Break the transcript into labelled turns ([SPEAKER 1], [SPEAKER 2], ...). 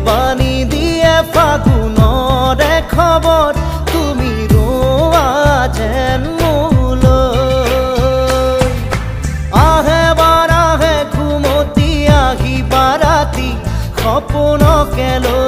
[SPEAKER 1] বাণী দিয়ে ফাগুনৰে খবৰ তুমি ৰোৱা যেন মোলৈ আহে বাৰ আহে ঘুমতি আহিবা ৰাতি সপোনকে লৈ